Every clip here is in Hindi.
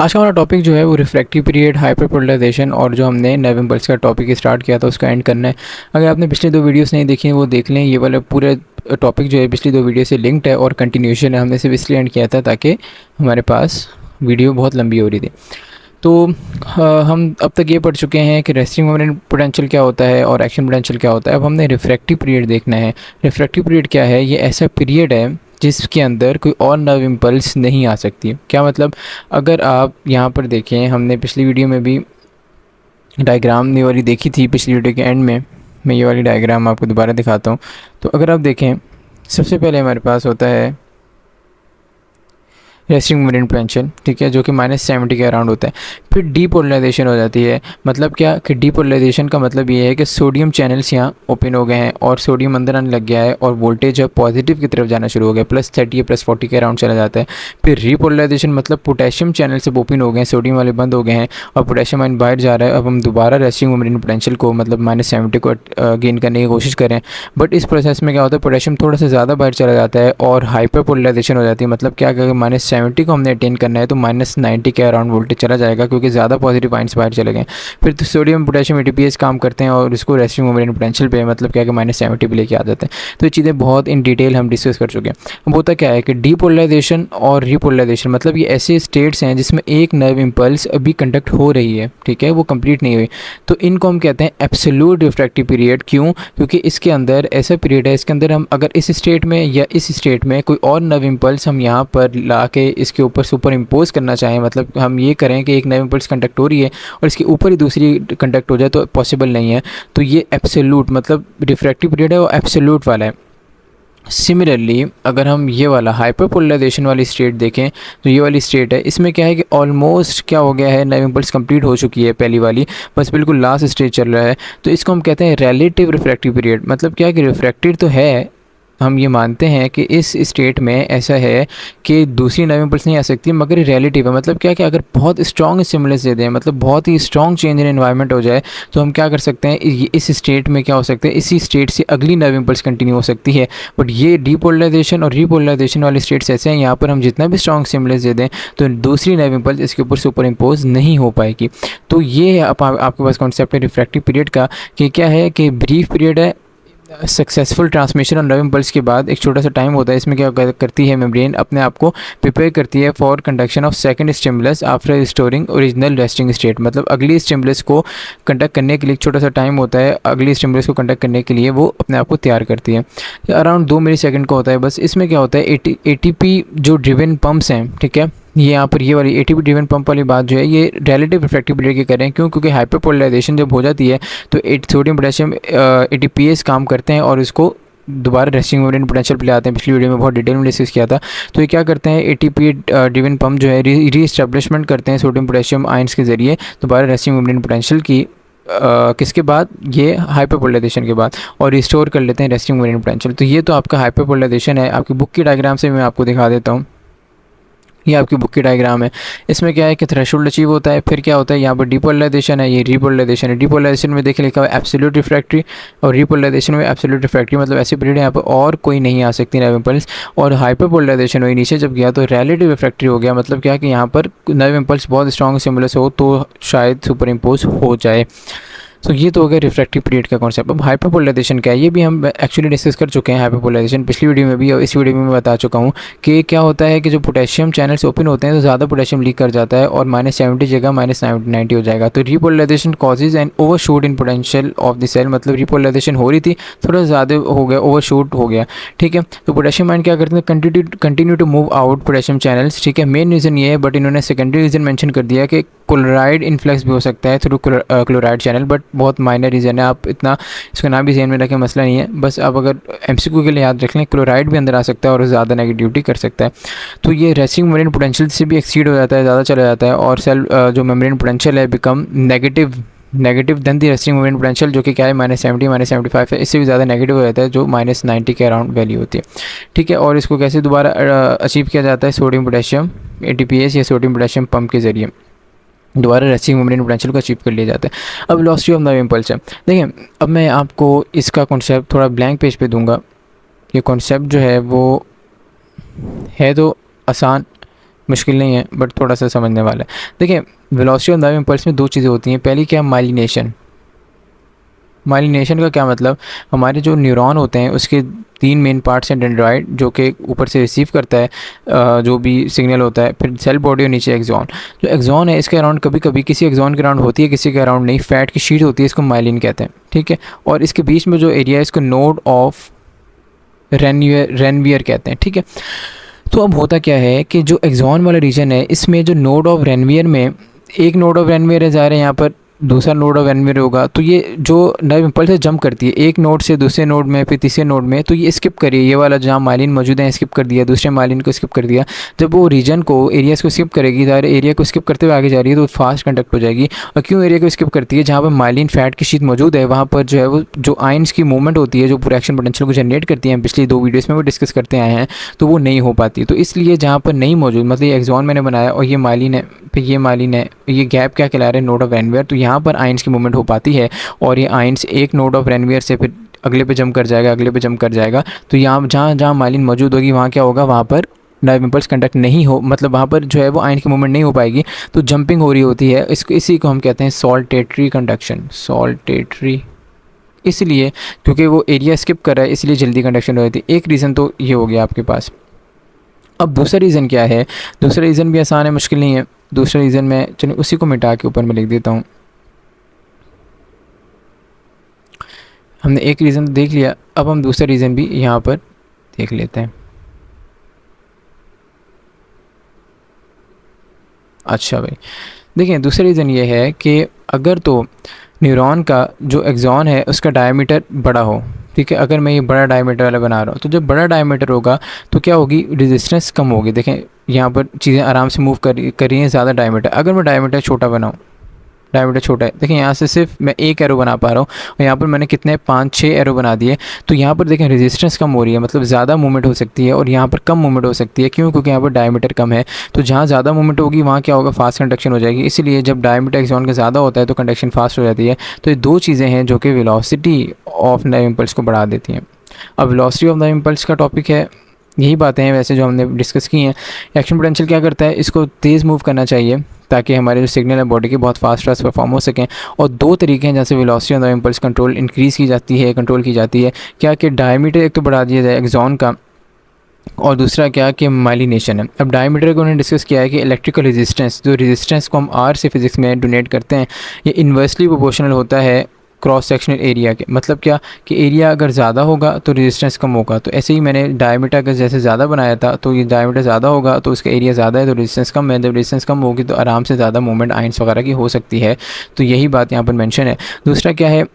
आज का हमारा टॉपिक जो है वो रिफ्रैक्टिव पीरियड, हाइपरपोलराइजेशन और जो हमने नर्व इम्पल्स का टॉपिक स्टार्ट किया था उसका एंड करना है। अगर आपने पिछले 2 वीडियोस नहीं देखी हैं वो देख लें। ये वाला पूरा टॉपिक जो है पिछली 2 वीडियो से लिंक्ड है और कंटिन्यूशन है। हमने सिर्फ इसलिए एंड किया था ताकि हमारे पास वीडियो बहुत लंबी हो रही थी। तो हम अब तक ये पढ़ चुके हैं कि रेस्टिंग मोमेंट पोटेंशियल क्या होता है और एक्शन पोटेंशियल क्या होता है। अब हमने रिफ्रैक्टिव पीरियड देखना है। रिफ्रैक्टिव पीरियड क्या है? ये ऐसा पीरियड है जिसके अंदर कोई और नर्व इम्पल्स नहीं आ सकती। क्या मतलब? अगर आप यहाँ पर देखें, हमने पिछली वीडियो में भी डायग्राम ये वाली देखी थी। पिछली वीडियो के एंड में मैं ये वाली डायग्राम आपको दोबारा दिखाता हूँ। तो अगर आप देखें, सबसे पहले हमारे पास होता है रेस्टिंग मोमेंट पोटेंशियल, ठीक है, जो कि -70 के अराउंड होता है। फिर डीपोलराइजेशन हो जाती है। मतलब क्या कि डीपोलराइजेशन का मतलब ये है कि सोडियम चैनल्स यहाँ ओपन हो गए हैं और सोडियम अंदर आने लग गया है और वोल्टेज है पॉजिटिव की तरफ जाना शुरू हो गया, +30 या +40 के अराउंड चला जाता है। फिर रीपोलराइजेशन मतलब पोटेशियम चैनल से ओपन हो गए हैं, सोडियम वाले बंद हो गए हैं और पोटेशियम आयन बाहर जा रहा है। अब हम दोबारा रेस्टिंग मोमेंट पोटेंशियल को मतलब -70 को गेन करने की कोशिश करें, बट इस प्रोसेस में क्या होता है, पोटेशियम थोड़ा सा ज़्यादा बाहर चला जाता है और हाइपरपोलराइजेशन हो जाती है। मतलब क्या, अगर -70 को हमने अटेन करना है तो -90 के अराउंड वोल्टेज चला जाएगा क्योंकि ज़्यादा पॉजिटिव आयंस बाहर चले गए। फिर तो सोडियम पोटेशियम एटीपीएस काम करते हैं और उसको रेस्टिंग मोमेंट पोटेंशियल पे मतलब क्या कि -70 पे लेके आ जाते हैं। तो ये चीज़ें बहुत इन डिटेल हम डिस्कस कर चुके हैं। अब होता क्या है कि डीपोलराइजेशन और रीपोलराइजेशन मतलब ये ऐसे स्टेट्स हैं जिसमें एक नर्व इम्पल्स अभी कंडक्ट हो रही है, ठीक है, वो कंप्लीट नहीं हुई। तो इनको हम कहते हैं एब्सोल्यूट रिफ्रैक्टिव पीरियड। क्यों? क्योंकि इसके अंदर ऐसा पीरियड है, इसके अंदर हम अगर इस स्टेट में या इस स्टेट में कोई और नर्व इम्पल्स हम यहाँ पर ला के इसके ऊपर सुपर इम्पोज करना चाहें, मतलब हम ये करें कि एक नर्व इम्पल्स कंडक्ट हो रही है और इसके ऊपर ही दूसरी कंडक्ट हो जाए, तो पॉसिबल नहीं है। तो ये एब्सोल्यूट मतलब रिफ्रैक्टिव पीरियड है वो एब्सोल्यूट वाला है। सिमिलरली अगर हम ये वाला हाइपरपोलराइजेशन वाली स्टेट देखें तो ये वाली स्टेट है, इसमें क्या है कि ऑलमोस्ट क्या हो गया है, नर्व इम्पल्स कंप्लीट हो चुकी है पहली वाली, बस बिल्कुल लास्ट स्टेज चल रहा है। तो इसको हम कहते हैं रिलेटिव रिफ्रैक्टिव पीरियड। मतलब क्या है कि रिफ्रैक्टेड तो है, हम ये मानते हैं कि इस स्टेट में ऐसा है कि दूसरी नर्व इम्पल्स नहीं आ सकती, मगर रिलेटिव है। मतलब क्या कि अगर बहुत स्ट्रॉन्ग स्टिमुलस दे दें, मतलब बहुत ही स्ट्रॉन्ग चेंज इन एनवायरनमेंट हो जाए, तो हम क्या कर सकते हैं, इस स्टेट में क्या हो सकता है, इसी स्टेट से अगली नर्व इम्पल्स कंटिन्यू हो सकती है। बट ये डीपोलराइजेशन और रीपोलराइजेशन वाले स्टेट्स ऐसे हैं, यहाँ पर हम जितना भी स्ट्रॉन्ग स्टिमुलस दे दें तो दूसरी नर्व इम्पल्स इसके ऊपर सुपर इम्पोज नहीं हो पाएगी। तो ये आपके पास कॉन्सेप्ट है रिफ्रैक्टिव पीरियड का, कि क्या है कि ब्रीफ पीरियड है सक्सेसफुल ट्रांसमिशन और नर्व इम्पल्स के बाद एक छोटा सा टाइम होता है। इसमें क्या करती है, मेम्ब्रेन अपने आप को प्रिपेयर करती है for conduction of second stimulus after restoring original resting state. मतलब अगली स्टिमुलस को कंडक्ट करने के लिए एक छोटा सा टाइम होता है, अगली स्टिमुलस को कंडक्ट करने के लिए वो अपने आप को तैयार करती है। अराउंड 2 मिली सेकेंड का होता है बस। इसमें क्या होता है, ATP जो ड्रिवन पम्प्स हैं, ठीक है, ये यहाँ पर ये वाली ATP ड्रिवन पंप वाली बात जो है ये रिलेटिव रिफ्रैक्टिव पीरियड की करें। क्यों? क्योंकि हाइपरपोलराइजेशन जब हो जाती है तो सोडियम पोटेशियम ATPase काम करते हैं और इसको दोबारा रेस्टिंग मोमेंट पोटेंशियल पे ले आते हैं। पिछली वीडियो में बहुत डिटेल में डिस्कस किया था। तो ये क्या करते हैं, ATP ड्रिवन पंप जो है रीएस्टेब्लिशमेंट करते हैं सोडियम पोटेशियम आयंस के ज़रिए दोबारा रेस्टिंग मोमेंट पोटेंशियल की किसके बाद, ये हाइपरपोलराइजेशन के बाद, और रिस्टोर कर लेते हैं रेस्टिंग मोमेंट पोटेंशियल। तो ये तो आपका हाइपरपोलराइजेशन है। आपकी बुक की डायग्राम से मैं आपको दिखा देता हूँ। ये आपकी बुक की डायग्राम है। इसमें क्या है कि थ्रेशोल्ड अचीव होता है, फिर क्या होता है, यहाँ पर डीपोलराइजेशन है, ये रीपोलराइजेशन है। डीपोलराइजेशन में देखिए लिखा हुआ है एब्सोल्यूट रिफ्रैक्टरी और रीपोलराइजेशन में एब्सोल्यूट रिफ्रैक्टरी। मतलब ऐसे पीरियड यहाँ पर और कोई नहीं आ सकती नर्व इम्पल्स। और हाइपरपोलराइजेशन हुई नीचे जब गया तो रिलेटिव रिफ्रैक्टरी हो गया। मतलब क्या कि यहाँ पर नर्व इम्पल्स बहुत स्ट्रॉन्ग स्टिमुलस हो तो शायद सुपर इम्पोज हो जाए। तो ये तो हो गया रिफ्रैक्टिव पीरियड का कॉन्सेप्ट। अब हाइपरपोलराइजेशन क्या है, ये भी हम एक्चुअली डिस्कस कर चुके हैं। हाइपरपोलराइजेशन पिछली वीडियो में भी और इस वीडियो में मैं बता चुका हूँ कि क्या होता है कि जो पोटेशियम चैनल्स ओपन होते हैं तो ज़्यादा पोटेशियम लीक कर जाता है और -70 जगह -90 हो जाएगा। तो repolarization causes and overshoot in potential of the cell. मतलब रीपोलराइजेशन हो रही थी, थोड़ा ज़्यादा हो गया, ओवरशूट हो गया, ठीक है। तो पोटेशियम आयन क्या करते हैं, continue to move out potassium channels, ठीक है। मेन रीज़न ये है, बट इन्होंने सेकेंडरी रीज़न मेंशन कर दिया कि क्लोराइड इन्फ्लक्स भी हो सकता है थ्रू क्लोराइड चैनल, बट बहुत माइनर रीज़न है। आप इतना इसका नाम भी ज़हन में रखें, मसला नहीं है। बस आप अगर MCQ के लिए याद रख लें, क्लोराइड भी अंदर आ सकता है और ज़्यादा नेगेटिविटी कर सकता है। तो ये रेस्टिंग मोमेंट पोटेंशियल से भी एक्सीड हो जाता है, ज़्यादा चला जाता है और सेल जो मेम्ब्रेन पोटेंशियल है बिकम नेगेटिव देन दी रेस्टिंग मोमेंट पोटेंशियल, जो कि क्या है -70 -75 है। इससे भी ज़्यादा नेगेटिव हो जाता है जो -90 के अराउंड वैल्यू होती है, ठीक है। और इसको कैसे दोबारा अचीव किया जाता है, सोडियम पोटेशियम ATPase या सोडियम पोटेशियम पंप के ज़रिए दोबारा रेस्टिंग मोमेंट पोटेंशियल को अचीव कर लिया जाता है। अब वेलोसिटी ऑफ नर्व इम्पल्स है, देखिए अब मैं आपको इसका कॉन्सेप्ट थोड़ा ब्लैंक पेज पे दूंगा। ये कॉन्सेप्ट जो है वो है तो आसान, मुश्किल नहीं है बट थोड़ा सा समझने वाला है। देखिए वेलोसिटी ऑफ द इम्पल्स में दो चीज़ें होती हैं। पहली क्या, माइलिनेशन। माइलिनेशन का क्या मतलब, हमारे जो न्यूरॉन होते हैं उसके तीन मेन पार्ट्स हैं, डेंड्राइट जो कि ऊपर से रिसीव करता है जो भी सिग्नल होता है, फिर सेल बॉडी और नीचे एक्सॉन। जो एक्सॉन है इसके अराउंड कभी कभी किसी एक्सॉन के अराउंड होती है, किसी के अराउंड नहीं, फैट की शीट होती है, इसको माइलिन कहते हैं, ठीक है। और इसके बीच में जो एरिया है इसको नोड ऑफ रेनवियर कहते हैं, ठीक है। तो अब होता क्या है कि जो एक्सॉन वाला रीजन है इसमें जो नोड ऑफ रेनवियर में, एक नोड ऑफ रेनवियर है जा रहे हैं यहाँ पर, दूसरा नोड ऑफ एनवियर होगा, तो ये जो नर्व इम्पल्स है जंप करती है एक नोड से दूसरे नोड में, फिर तीसरे नोड में, तो ये स्किप करिए, ये वाला जहाँ माइलिन मौजूद है स्किप कर दिया, दूसरे माइलिन को स्किप कर दिया। जब वो रीजन को, एरियाज़ को स्किप करेगी, सारे एरिया को स्किप करते हुए आगे जा रही है तो फास्ट कंडक्ट हो जाएगी। और क्यों एरिया को स्किप करती है, जहाँ पर माइलिन फैट की शीट मौजूद है वहाँ पर जो है वो जो आयंस की मूवमेंट होती है, जो पूरे एक्शन पोटेंशियल को जनरेट करती हैं, पिछली दो वीडियोज़ में वो डिस्कस करते आए हैं, तो वो नहीं हो पाती। तो इसलिए जहाँ पर नहीं मौजूद, मतलब ये एक्सॉन मैंने बनाया और ये माइलिन है, फिर ये माइलिन है, ये गैप क्या कहला रहे हैं, नोड ऑफ रेनवियर, तो यहाँ पर आयंस की मूवमेंट हो पाती है। और ये आयंस एक नोड ऑफ रेनवियर से फिर अगले पे जंप कर जाएगा, अगले पे जंप कर जाएगा। तो यहाँ जहाँ जहाँ माइलिन मौजूद होगी वहाँ क्या होगा, वहाँ पर नर्व इम्पल्स कंडक्ट नहीं हो, मतलब वहाँ पर जो है वो आयन की मूवमेंट नहीं हो पाएगी, तो जंपिंग हो रही होती है। इसको, इसी को हम कहते हैं सॉल्टेटरी कंडक्शन। सॉल्टेटरी इसलिए क्योंकि वो एरिया स्किप कर रहा है, इसलिए जल्दी कंडक्शन हो जाती है। एक रीज़न तो ये हो गया आपके पास। अब दूसरा रीज़न क्या है, दूसरा रीज़न भी आसान है, मुश्किल नहीं है। दूसरा रीज़न मैं, चलिए उसी को मिटा के ऊपर में लिख देता हूँ। हमने एक रीज़न तो देख लिया, अब हम दूसरा रीज़न भी यहाँ पर देख लेते हैं। अच्छा भाई देखिए, दूसरा रीज़न ये है कि अगर तो न्यूरॉन का जो एक्सॉन है उसका डायमीटर बड़ा हो, ठीक है, अगर मैं ये बड़ा डायमीटर वाला बना रहा हूँ, तो जब बड़ा डायमीटर होगा तो क्या होगी, रेजिस्टेंस कम होगी। देखें यहाँ पर चीज़ें आराम से मूव कर रही हैं ज़्यादा डायमीटर। अगर मैं डायमीटर छोटा बनाऊँ, डायमीटर छोटा है, देखिए यहाँ से सिर्फ मैं एक एरो बना पा रहा हूँ और यहाँ पर मैंने कितने 5-6 एरो बना दिए, तो यहाँ पर देखें रेजिस्टेंस कम हो रही है, मतलब ज़्यादा मूवमेंट हो सकती है, और यहाँ पर कम मूवमेंट हो सकती है। क्यों, क्योंकि यहाँ पर डायमीटर कम है। तो जहाँ ज़्यादा मूवमेंट होगी वहाँ क्या होगा, फास्ट कंडक्शन हो जाएगी। इसलिए जब डायमीटर एक्सॉन का ज़्यादा होता है तो कंडक्शन फास्ट हो जाती है। तो ये दो चीज़ें हैं जो कि वेलोसिटी ऑफ नर्व इम्पल्स को बढ़ा देती हैं। अब वेलोसिटी ऑफ नर्व इम्पल्स का टॉपिक है, यही बातें हैं वैसे जो हमने डिस्कस की हैं। एक्शन पोटेंशियल क्या करता है, इसको तेज़ मूव करना चाहिए ताकि हमारे जो सिग्नल है बॉडी के बहुत फास्ट परफॉर्म हो सकें। और दो तरीके हैं जैसे velocity of the impulse control increase की जाती है, कंट्रोल की जाती है। क्या कि डायमीटर एक तो बढ़ा दिया जाए एक्सॉन का, और दूसरा क्या कि माइलिनेशन है। अब डायमीटर को उन्होंने डिस्कस किया है कि इलेक्ट्रिकल रेजिस्टेंस, जो रेजिस्टेंस को हम आर से फिजिक्स में डोनेट करते हैं, ये इन्वर्सली प्रोपोर्शनल होता है क्रॉस सेक्शनल एरिया के। मतलब क्या कि एरिया अगर ज़्यादा होगा तो रेजिस्टेंस कम होगा। तो ऐसे ही मैंने डायमीटर अगर जैसे ज़्यादा बनाया था, तो ये डायमीटर ज़्यादा होगा तो उसका एरिया ज़्यादा है तो रेजिस्टेंस कम है। जब रेजिस्टेंस कम होगी तो आराम से ज़्यादा मूवमेंट आयंस वगैरह की हो सकती है। तो यही बात यहाँ पर मेंशन है। दूसरा क्या है,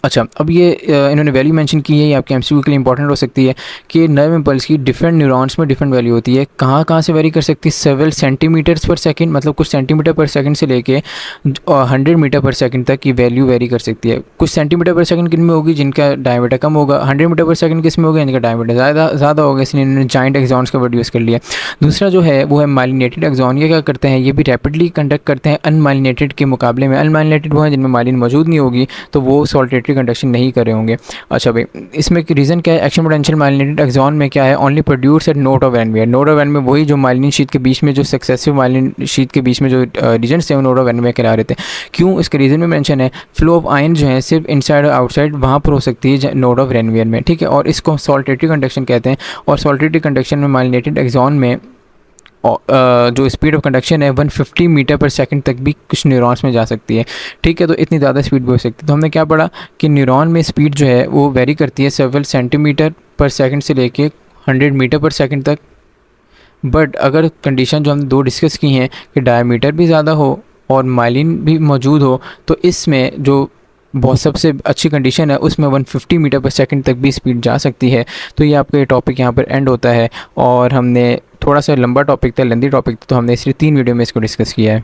अच्छा अब ये इन्होंने वैल्यू मेंशन की है, ये आपके एमसीक्यू के लिए इंपॉर्टेंट हो सकती है कि नर्व इम्पल्स की डिफरेंट न्यूरॉन्स में डिफरेंट वैल्यू होती है। कहाँ कहाँ से वेरी कर सकती है, सेवरल सेंटीमीटर्स पर सेकंड, मतलब कुछ सेंटीमीटर पर सेकंड से लेके 100 मीटर पर सेकंड तक की वैल्यू वेरी कर सकती है। कुछ सेंटीमीटर पर सेकंड किन में होगी, जिनका डायमीटर कम होगा। 100 मीटर पर सेकंड किस में होगा, जिनका डायमीटर ज़्यादा होगा, इसलिए इन्होंने जाइंट एक्सॉन्स का वर्ड यूज़ कर लिया। दूसरा जो है वो है माइलिनेटेड एक्सॉन। ये क्या करते हैं, ये भी रैपिडली कंडक्ट करते हैं अनमाइलिनेटेड के मुकाबले में। अनमाइलिनेटेड वो हैं जिनमें माइलिन मौजूद नहीं होगी, तो वो सॉल्टेटरी कंडक्शन नहीं रहे होंगे। अच्छा भाई, इसमें रीज़न क्या है, एक्शन पोटेंशियल माइलिनेटेड एक्सॉन में क्या है, only produce at node of Ranvier. Node of Ranvier वही जो माइलिन शीट के बीच में, जो सक्सेसिव माइलिन शीट के बीच में जो रीजन थे वो नोड ऑफ एनवियर करा रहे थे। क्यों, इसके रीज़न में मेंशन है, फ्लो ऑफ आयन जो है सिर्फ इनसाइड और आउटसाइड वहाँ पर हो सकती है नोड ऑफ एनवियर में, ठीक है। और इसको सॉल्टेटरी कंडक्शन कहते हैं। और सॉल्टेटरी कंडक्शन में माइलिनेटेड एक्सॉन में जो स्पीड ऑफ कंडक्शन है 150 मीटर पर सेकंड तक भी कुछ न्यूरॉन्स में जा सकती है, ठीक है। तो इतनी ज़्यादा स्पीड भी हो सकती है। तो हमने क्या पढ़ा कि न्यूरॉन में स्पीड जो है वो वेरी करती है सेवरल सेंटीमीटर पर सेकंड से लेके 100 मीटर पर सेकंड तक। बट अगर कंडीशन जो हमने दो डिस्कस की हैं कि डायमीटर भी ज़्यादा हो और माइलिन भी मौजूद हो, तो इसमें जो बहुत सबसे अच्छी कंडीशन है उसमें 150 मीटर पर सेकंड तक भी स्पीड जा सकती है। तो ये आपका ये टॉपिक यहाँ पर एंड होता है। और हमने थोड़ा सा लंबा टॉपिक था, लेंदी टॉपिक था, तो हमने इसलिए 3 वीडियो में इसको डिस्कस किया है।